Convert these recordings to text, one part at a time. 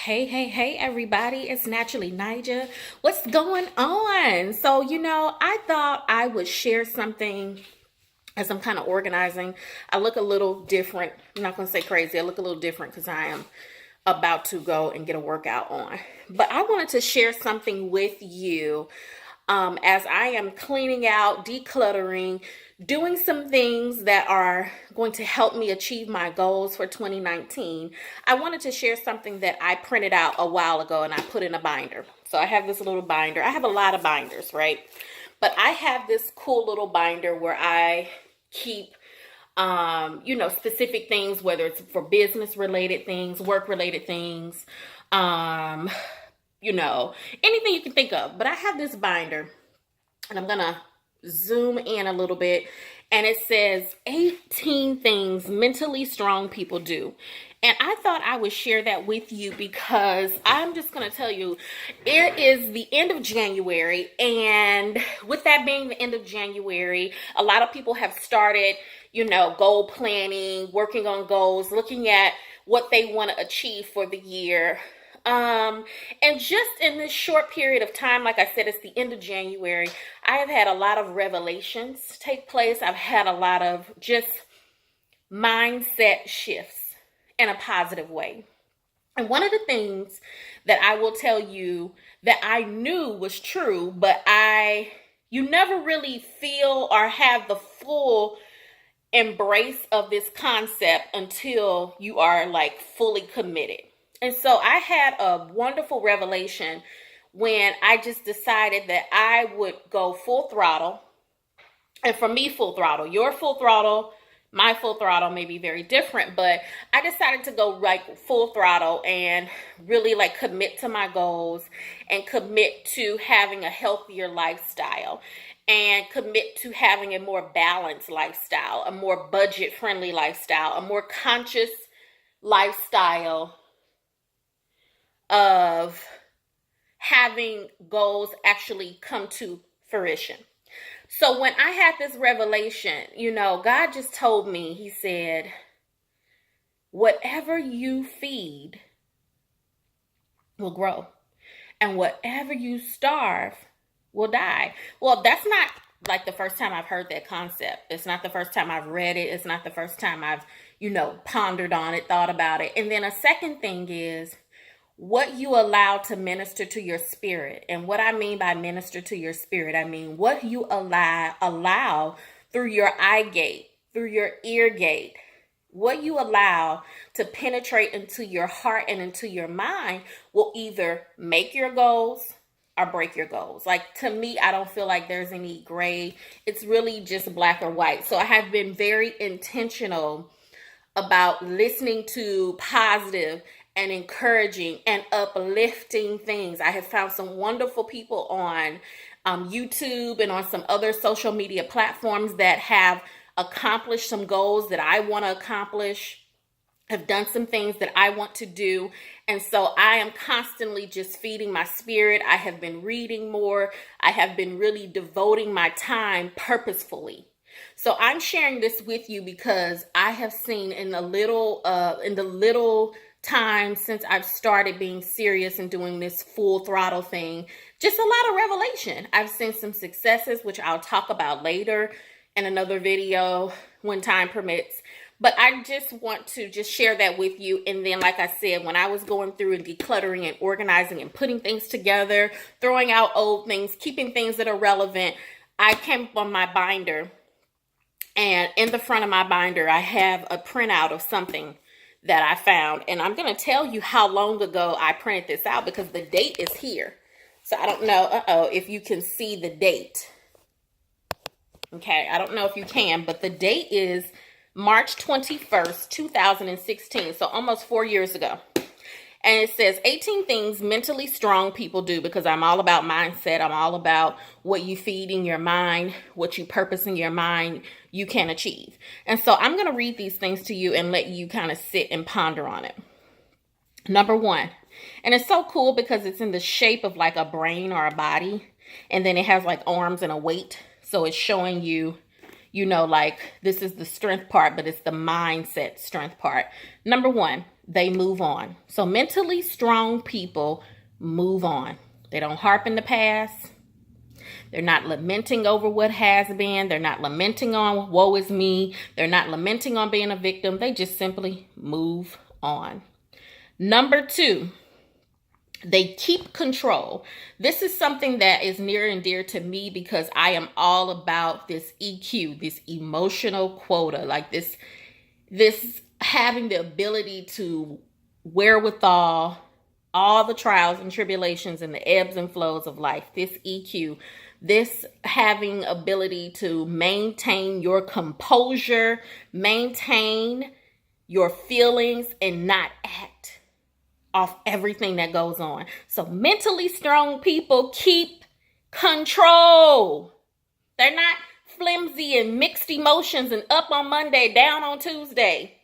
Hey, everybody. It's Naturally Nija. What's going on? So, I thought I would share something as I'm kind of organizing. I look a little different. I'm not going to say crazy. I look a little different because I am about to go and get a workout on. But I wanted to share something with you as I am cleaning out, decluttering, doing some things that are going to help me achieve my goals for 2019. I wanted to share something that I printed out a while ago and I put in a binder. So I have this little binder. I have a lot of binders, right? But I have this cool little binder where I keep specific things, whether it's for business related things, work related things, anything you can think of. But I have this binder and I'm going to zoom in a little bit, and it says 18 things mentally strong people do. And I thought I would share that with you because I'm just going to tell you, it is the end of January. And with that being the end of January, a lot of people have started, goal planning, working on goals, looking at what they want to achieve for the year. And just in this short period of time, like I said, it's the end of January, I have had a lot of revelations take place. I've had a lot of just mindset shifts in a positive way. And one of the things that I will tell you that I knew was true, but you never really feel or have the full embrace of this concept until you are like fully committed. And so I had a wonderful revelation when I just decided that I would go full throttle. And for me, full throttle, your full throttle, my full throttle may be very different, but I decided to go like full throttle and really like commit to my goals and commit to having a healthier lifestyle and commit to having a more balanced lifestyle, a more budget friendly lifestyle, a more conscious lifestyle of having goals actually come to fruition. So when I had this revelation, God just told me, he said, whatever you feed will grow, and whatever you starve will die. Well, that's not like the first time I've heard that concept. It's not the first time I've read it. It's not the first time I've, pondered on it, thought about it. And then a second thing is what you allow to minister to your spirit. And what I mean by minister to your spirit, I mean what you allow through your eye gate, through your ear gate. What you allow to penetrate into your heart and into your mind will either make your goals or break your goals. Like, to me, I don't feel like there's any gray. It's really just black or white. So I have been very intentional about listening to positive and encouraging and uplifting things. I have found some wonderful people on YouTube and on some other social media platforms that have accomplished some goals that I want to accomplish, have done some things that I want to do. And so I am constantly just feeding my spirit. I have been reading more. I have been really devoting my time purposefully. So I'm sharing this with you because I have seen in the little time since I've started being serious and doing this full throttle thing, just a lot of revelation. I've seen some successes, which I'll talk about later in another video when time permits. But I just want to just share that with you. And then, like I said, when I was going through and decluttering and organizing and putting things together, throwing out old things, keeping things that are relevant, I came on my binder. And in the front of my binder, I have a printout of something that I found. And I'm going to tell you how long ago I printed this out because the date is here. So I don't know, if you can see the date. Okay, I don't know if you can, but the date is March 21st, 2016. So almost 4 years ago. And it says 18 things mentally strong people do, because I'm all about mindset. I'm all about what you feed in your mind, what you purpose in your mind, you can achieve. And so I'm going to read these things to you and let you kind of sit and ponder on it. Number 1, and it's so cool because it's in the shape of like a brain or a body. And then it has like arms and a weight. So it's showing you, like this is the strength part, but it's the mindset strength part. Number 1, they move on. So mentally strong people move on. They don't harp in the past. They're not lamenting over what has been. They're not lamenting on woe is me. They're not lamenting on being a victim. They just simply move on. Number 2, they keep control. This is something that is near and dear to me because I am all about this EQ, this emotional quota, like this having the ability to wherewithal all the trials and tribulations and the ebbs and flows of life. This EQ, this having ability to maintain your composure, maintain your feelings, and not act off everything that goes on. So mentally strong people keep control. They're not flimsy and mixed emotions and up on Monday, down on Tuesday.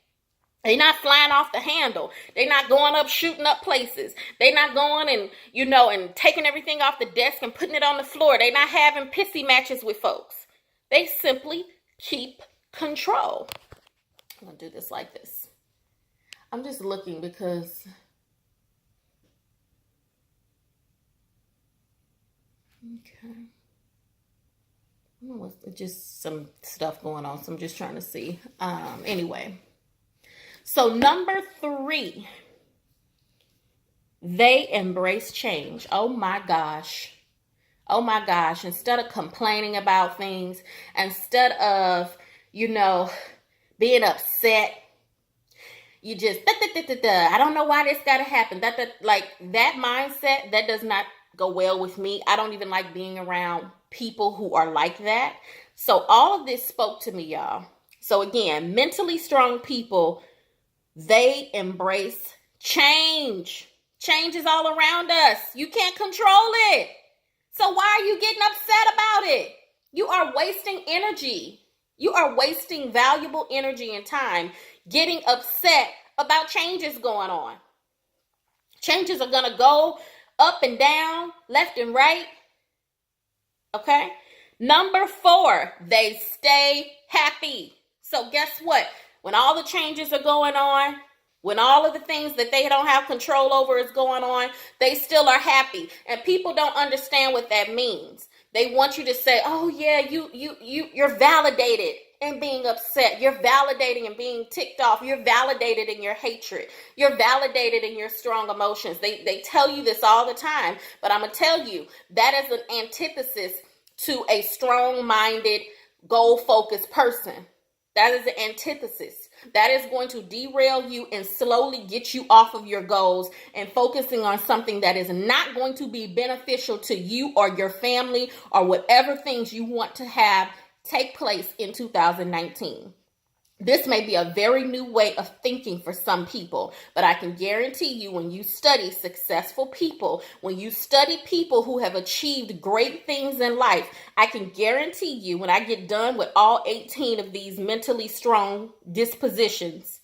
They're not flying off the handle. They're not going up, shooting up places. They're not going and, and taking everything off the desk and putting it on the floor. They're not having pissy matches with folks. They simply keep control. I'm going to do this like this. I'm just looking because okay. What's just some stuff going on, so I'm just trying to see. Anyway, so number 3, they embrace change. Oh my gosh. Instead of complaining about things, instead of, being upset, you just, I don't know why this got to happen. That mindset, that does not go well with me. I don't even like being around people who are like that. So all of this spoke to me, y'all. So again, mentally strong people, they embrace change. Change is all around us. You can't control it. So why are you getting upset about it? You are wasting energy. You are wasting valuable energy and time getting upset about changes going on. Changes are going to go up and down, left and right. Okay? Number 4, they stay happy. So guess what? When all the changes are going on, when all of the things that they don't have control over is going on, they still are happy. And people don't understand what that means. They want you to say, "Oh yeah, you're validated in being upset. You're validating and being ticked off. You're validated in your hatred. You're validated in your strong emotions." They tell you this all the time, but I'm going to tell you that is an antithesis to a strong-minded, goal-focused person. That is the antithesis. That is going to derail you and slowly get you off of your goals and focusing on something that is not going to be beneficial to you or your family or whatever things you want to have take place in 2019. This may be a very new way of thinking for some people, but I can guarantee you when you study successful people, when you study people who have achieved great things in life, I can guarantee you when I get done with all 18 of these mentally strong dispositions,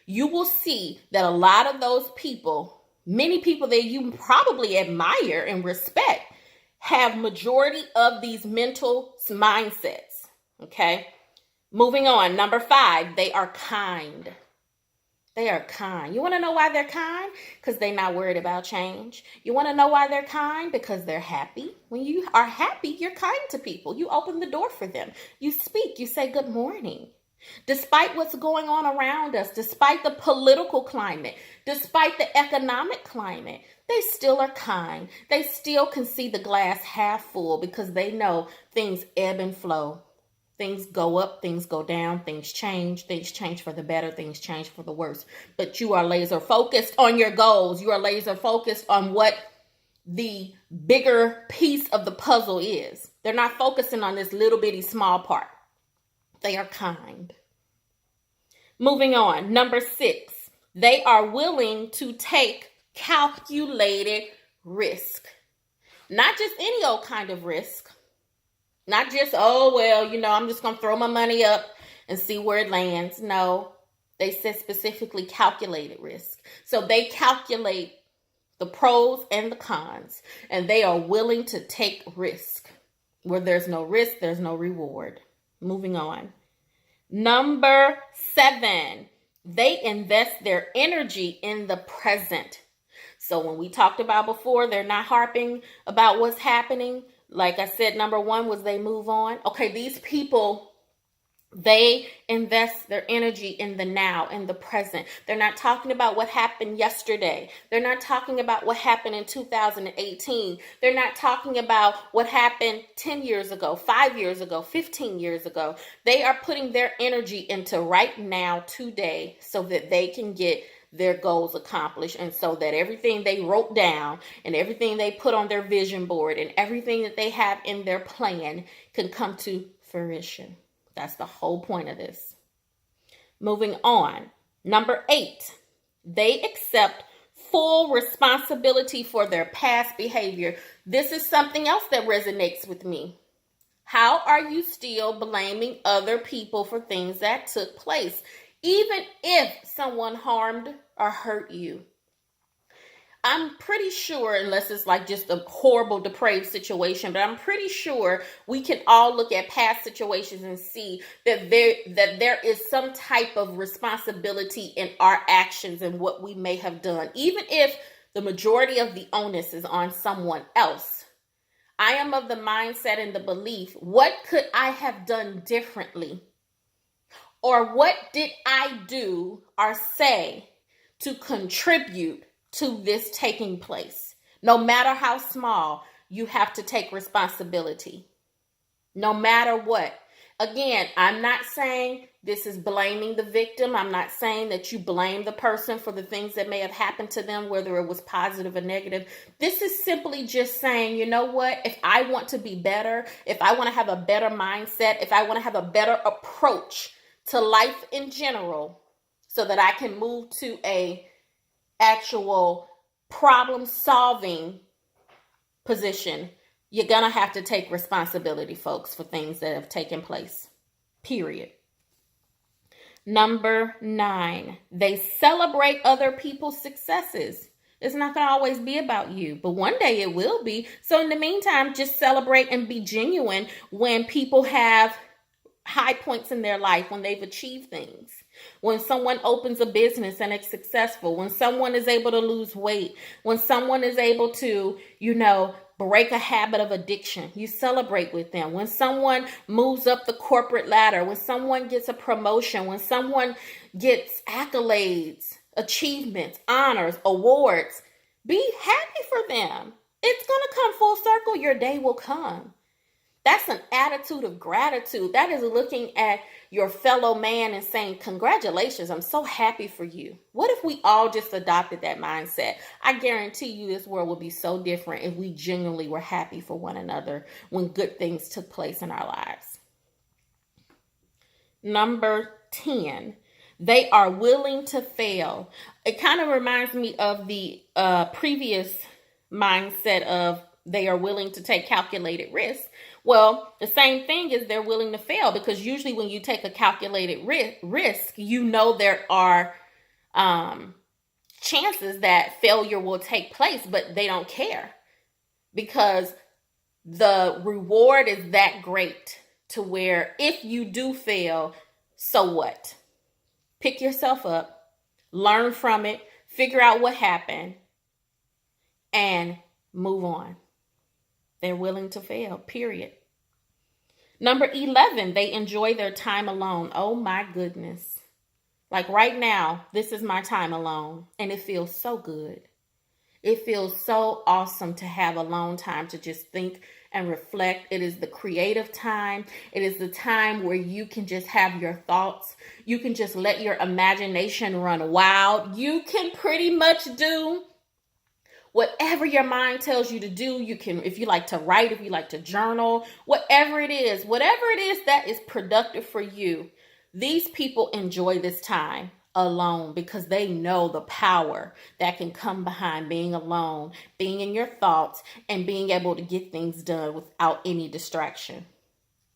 you will see that a lot of those people, many people that you probably admire and respect, have majority of these mental mindsets, okay? Moving on, number 5, they are kind. They are kind. You want to know why they're kind? Because they're not worried about change. You want to know why they're kind? Because they're happy. When you are happy, you're kind to people. You open the door for them. You speak. You say good morning. Despite what's going on around us, despite the political climate, despite the economic climate, they still are kind. They still can see the glass half full because they know things ebb and flow. Things go up, things go down, things change for the better, things change for the worse. But you are laser focused on your goals. You are laser focused on what the bigger piece of the puzzle is. They're not focusing on this little bitty small part. They are kind. Moving on, number 6, they are willing to take calculated risk. Not just any old kind of risk. Not just, I'm just going to throw my money up and see where it lands. No, they said specifically calculated risk. So they calculate the pros and the cons, and they are willing to take risk. Where there's no risk, there's no reward. Moving on. Number 7, They invest their energy in the present. So when we talked about before, they're not harping about what's happening. Like I said, number one was they move on. Okay, these people, they invest their energy in the now, in the present. They're not talking about what happened yesterday. They're not talking about what happened in 2018. They're not talking about what happened 10 years ago, 5 years ago, 15 years ago. They are putting their energy into right now, today, so that they can get their goals accomplished, and so that everything they wrote down and everything they put on their vision board and everything that they have in their plan can come to fruition. That's the whole point of this. Moving on. Number 8, they accept full responsibility for their past behavior. This is something else that resonates with me. How are you still blaming other people for things that took place, even if someone harmed or hurt you? I'm pretty sure, unless it's like just a horrible, depraved situation, but I'm pretty sure we can all look at past situations and see that there is some type of responsibility in our actions and what we may have done, even if the majority of the onus is on someone else. I am of the mindset and the belief, what could I have done differently? Or what did I do or say to contribute to this taking place? No matter how small, you have to take responsibility. No matter what. Again, I'm not saying this is blaming the victim. I'm not saying that you blame the person for the things that may have happened to them, whether it was positive or negative. This is simply just saying, you know what? If I want to be better, if I want to have a better mindset, if I want to have a better approach to life in general, so that I can move to a actual problem solving position, you're gonna have to take responsibility, folks, for things that have taken place. Period. Number 9, they celebrate other people's successes. It's not gonna always be about you, but one day it will be. So in the meantime, just celebrate and be genuine when people have high points in their life, when they've achieved things, when someone opens a business and it's successful, when someone is able to lose weight, when someone is able to, break a habit of addiction. You celebrate with them. When someone moves up the corporate ladder, when someone gets a promotion, when someone gets accolades, achievements, honors, awards, be happy for them. It's going to come full circle. Your day will come. That's an attitude of gratitude. That is looking at your fellow man and saying, congratulations, I'm so happy for you. What if we all just adopted that mindset? I guarantee you this world would be so different if we genuinely were happy for one another when good things took place in our lives. Number 10, they are willing to fail. It kind of reminds me of the previous mindset of they are willing to take calculated risks. Well, the same thing is they're willing to fail, because usually when you take a calculated risk, there are chances that failure will take place, but they don't care because the reward is that great to where if you do fail, so what? Pick yourself up, learn from it, figure out what happened, and move on. They're willing to fail, period. Number 11, they enjoy their time alone. Oh my goodness. Like right now, this is my time alone, and it feels so good. It feels so awesome to have alone time to just think and reflect. It is the creative time. It is the time where you can just have your thoughts. You can just let your imagination run wild. You can pretty much do whatever your mind tells you to do. You can, if you like to write, if you like to journal, whatever it is that is productive for you. These people enjoy this time alone because they know the power that can come behind being alone, being in your thoughts, and being able to get things done without any distraction.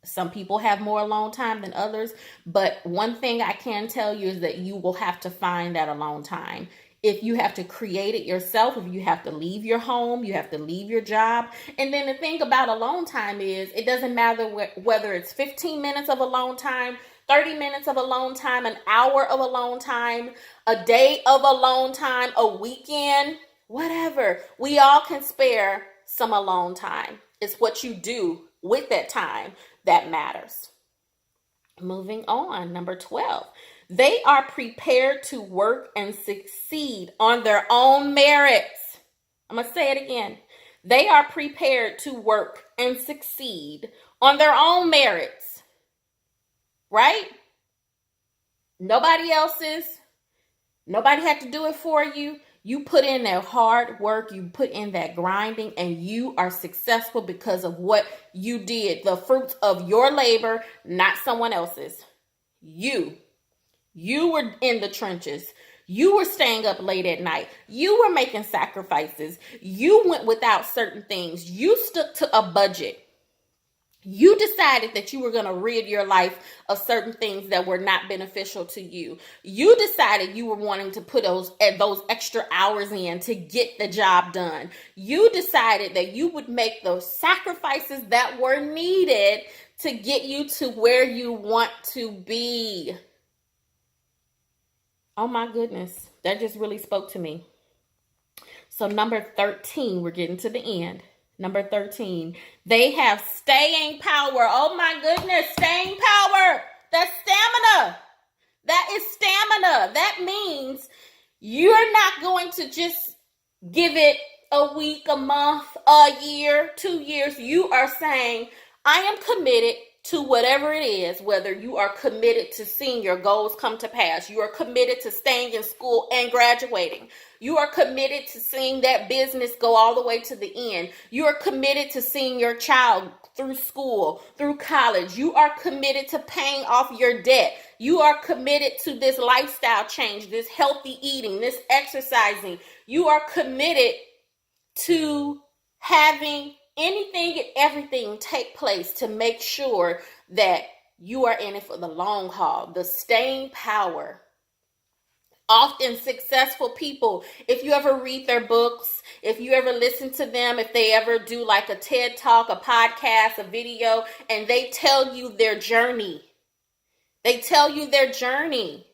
Some people have more alone time than others, but one thing I can tell you is that you will have to find that alone time. If you have to create it yourself, if you have to leave your home, you have to leave your job. And then the thing about alone time is it doesn't matter whether it's 15 minutes of alone time, 30 minutes of alone time, an hour of alone time, a day of alone time, a weekend, whatever. We all can spare some alone time. It's what you do with that time that matters. Moving on, number 12. They are prepared to work and succeed on their own merits. I'm going to say it again. They are prepared to work and succeed on their own merits. Right? Nobody else's. Nobody had to do it for you. You put in that hard work, you put in that grinding, and you are successful because of what you did. The fruits of your labor, not someone else's. You were in the trenches. You were staying up late at night. You were making sacrifices. You went without certain things. You stuck to a budget. You decided that you were going to rid your life of certain things that were not beneficial to you. You decided you were wanting to put those extra hours in to get the job done. You decided that you would make those sacrifices that were needed to get you to where you want to be. Oh my goodness, that just really spoke to me. So number 13, we're getting to the end. Number 13, they have staying power. Oh my goodness, staying power. That's stamina. That is stamina. That means you're not going to just give it a week, a month, a year, 2 years. You are saying, I am committed to whatever it is, whether you are committed to seeing your goals come to pass. You are committed to staying in school and graduating. You are committed to seeing that business go all the way to the end. You are committed to seeing your child through school, through college. You are committed to paying off your debt. You are committed to this lifestyle change, this healthy eating, this exercising. You are committed to having anything and everything take place to make sure that you are in it for the long haul. The staying power. Often successful people, if you ever read their books, if you ever listen to them, if they ever do like a TED Talk, a podcast, a video, and they tell you their journey. They tell you their journey.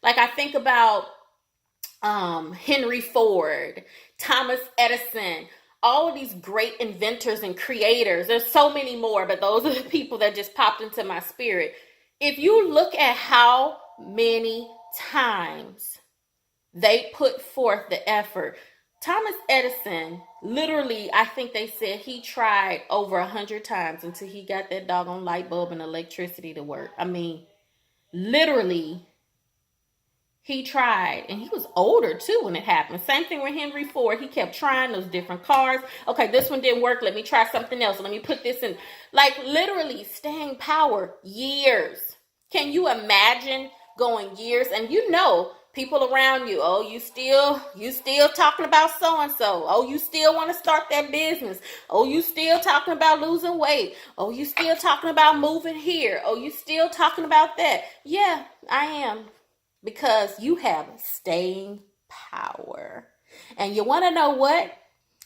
Like I think about Henry Ford, Thomas Edison, all of these great inventors and creators. There's so many more, but those are the people that just popped into my spirit. If you look at how many times they put forth the effort, Thomas Edison, literally, I think they said he tried over 100 times until he got that doggone light bulb and electricity to work. I mean, literally, he tried, and he was older too when it happened. Same thing with Henry Ford. He kept trying those different cars. Okay, this one didn't work. Let me try something else. Let me put this in. Like literally staying power years. Can you imagine going years? And you know, people around you, oh, you still talking about so-and-so. Oh, you still want to start that business. Oh, you still talking about losing weight. Oh, you still talking about moving here. Oh, you still talking about that. Yeah, I am. Because you have staying power. And you want to know what?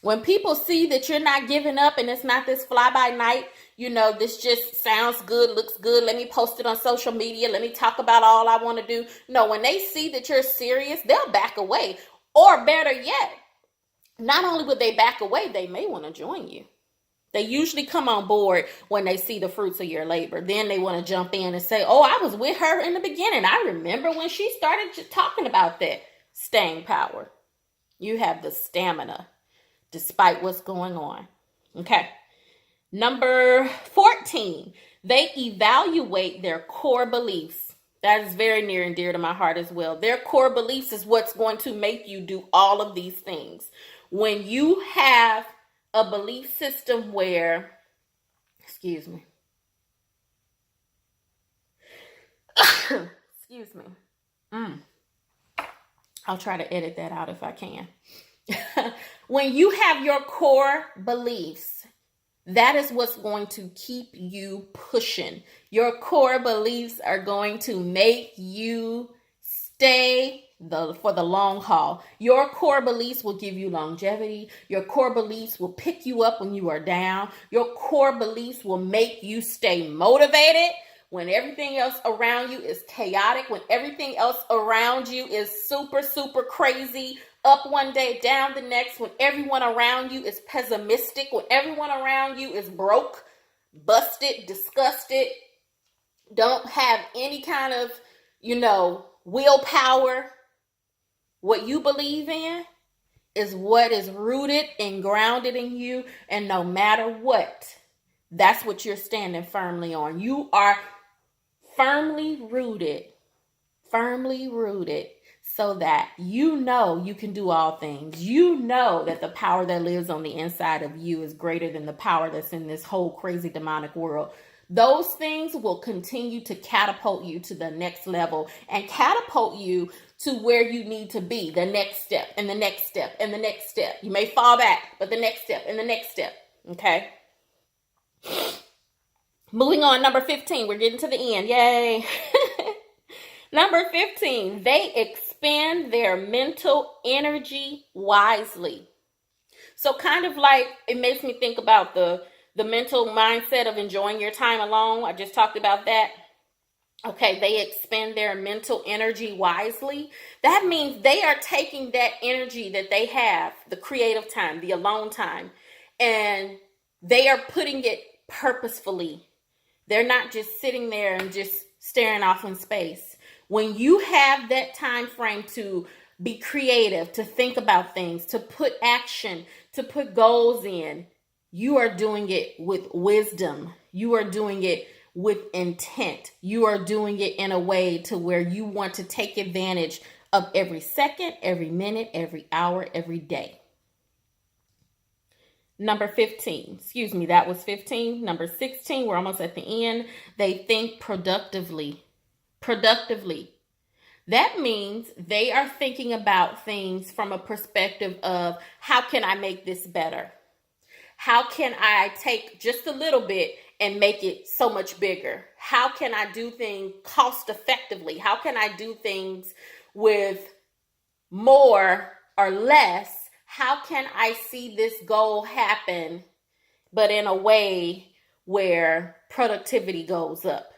When people see that you're not giving up and it's not this fly by night, you know, this just sounds good, looks good. Let me post it on social media. Let me talk about all I want to do. No, when they see that you're serious, they'll back away. Or better yet, not only would they back away, they may want to join you. They usually come on board when they see the fruits of your labor. Then they want to jump in and say, oh, I was with her in the beginning. I remember when she started talking about that. Staying power. You have the stamina despite what's going on. Okay. Number 14, they evaluate their core beliefs. That is very near and dear to my heart as well. Their core beliefs is what's going to make you do all of these things. When you have a belief system where, excuse me, I'll try to edit that out if I can. When you have your core beliefs, that is what's going to keep you pushing. Your core beliefs are going to make you stay for the long haul. Your core beliefs will give you longevity. Your core beliefs will pick you up when you are down. Your core beliefs will make you stay motivated when everything else around you is chaotic, when everything else around you is super, super crazy, up one day, down the next, when everyone around you is pessimistic, when everyone around you is broke, busted, disgusted, don't have any kind of, willpower, what you believe in is what is rooted and grounded in you. And no matter what, that's what you're standing firmly on. You are firmly rooted so that you know you can do all things. You know that the power that lives on the inside of you is greater than the power that's in this whole crazy demonic world. Those things will continue to catapult you to the next level and catapult you to where you need to be, the next step and the next step and the next step. You may fall back, but the next step and the next step, okay? Moving on, number 15. We're getting to the end. Yay. Number 15, they expend their mental energy wisely. So kind of like, it makes me think about the mental mindset of enjoying your time alone. I just talked about that. Okay, they expend their mental energy wisely. That means they are taking that energy that they have, the creative time, the alone time, and they are putting it purposefully. They're not just sitting there and just staring off in space. When you have that time frame to be creative, to think about things, to put action, to put goals in, you are doing it with wisdom. You are doing it with intent. You are doing it in a way to where you want to take advantage of every second, every minute, every hour, every day. Number 15, that was 15. Number 16, we're almost at the end. They think productively. That means they are thinking about things from a perspective of, how can I make this better? How can I take just a little bit and make it so much bigger? How can I do things cost effectively? How can I do things with more or less? How can I see this goal happen, but in a way where productivity goes up?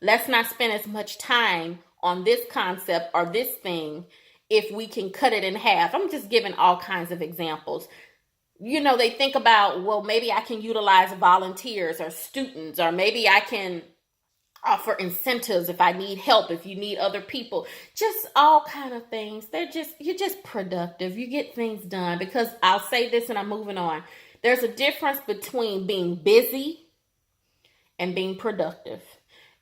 Let's not spend as much time on this concept or this thing if we can cut it in half. I'm just giving all kinds of examples. They think about, well, maybe I can utilize volunteers or students, or maybe I can offer incentives if I need help, if you need other people, just all kind of things. You're just productive. You get things done, because I'll say this and I'm moving on. There's a difference between being busy and being productive.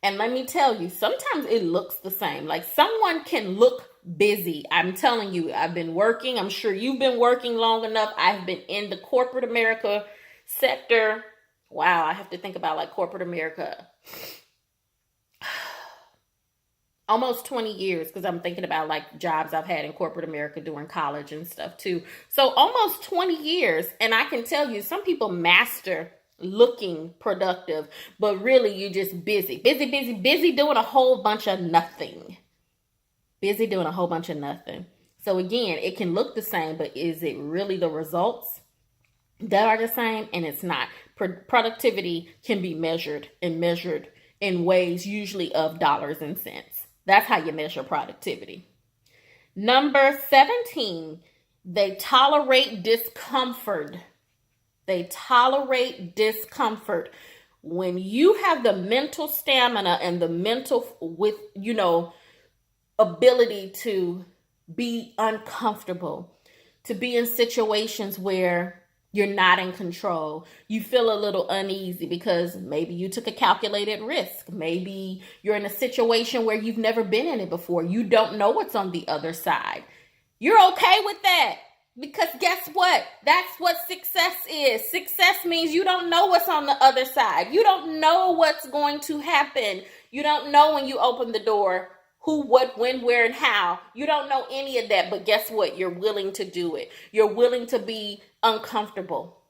And let me tell you, sometimes it looks the same. Like, someone can look busy. I'm telling you, I've been working. I'm sure you've been working long enough. I've been in the corporate America sector. Wow, I have to think about like corporate America. Almost 20 years, because I'm thinking about like jobs I've had in corporate America during college and stuff too. So almost 20 years. And I can tell you, some people master looking productive, but really you just busy doing a whole bunch of nothing. So again, it can look the same, but is it really the results that are the same? And it's not. Productivity can be measured in ways usually of dollars and cents. That's how you measure productivity. Number 17, they tolerate discomfort. When you have the mental stamina and the mental ability to be uncomfortable, to be in situations where you're not in control, you feel a little uneasy because maybe you took a calculated risk. Maybe you're in a situation where you've never been in it before. You don't know what's on the other side. You're okay with that. Because guess what? That's what success is. Success means you don't know what's on the other side. You don't know what's going to happen. You don't know when you open the door, who, what, when, where, and how. You don't know any of that. But guess what? You're willing to do it. You're willing to be uncomfortable.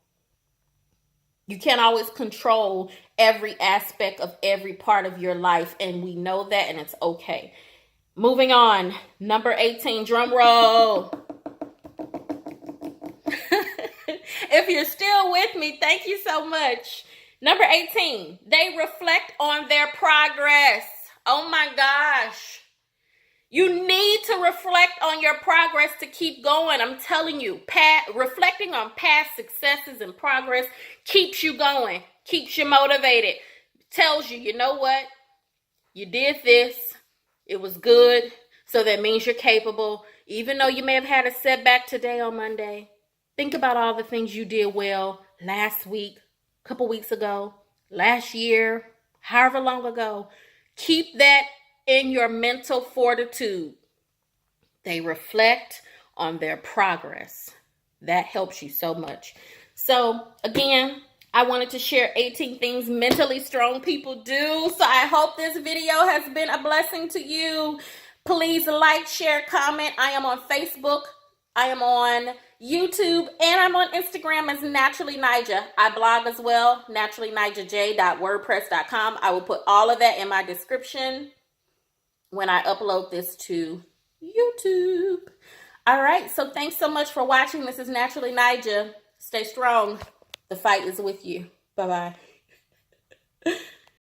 You can't always control every aspect of every part of your life. And we know that, and it's okay. Moving on. Number 18, drum roll. If you're still with me, thank you so much. Number 18, they reflect on their progress. Oh my gosh. You need to reflect on your progress to keep going. I'm telling you, reflecting on past successes and progress keeps you going, keeps you motivated, tells you, you know what? You did this. It was good. So that means you're capable. Even though you may have had a setback today on Monday, think about all the things you did well last week, a couple weeks ago, last year, however long ago. Keep that in your mental fortitude. They reflect on their progress. That helps you so much. So again, I wanted to share 18 things mentally strong people do. So I hope this video has been a blessing to you. Please like, share, comment. I am on Facebook. I am on YouTube, and I'm on Instagram as Naturally Nyjah. I blog as well, naturallynyjahj.wordpress.com. I will put all of that in my description when I upload this to YouTube. All right, so thanks so much for watching. This is Naturally Nyjah. Stay strong. The fight is with you. Bye-bye.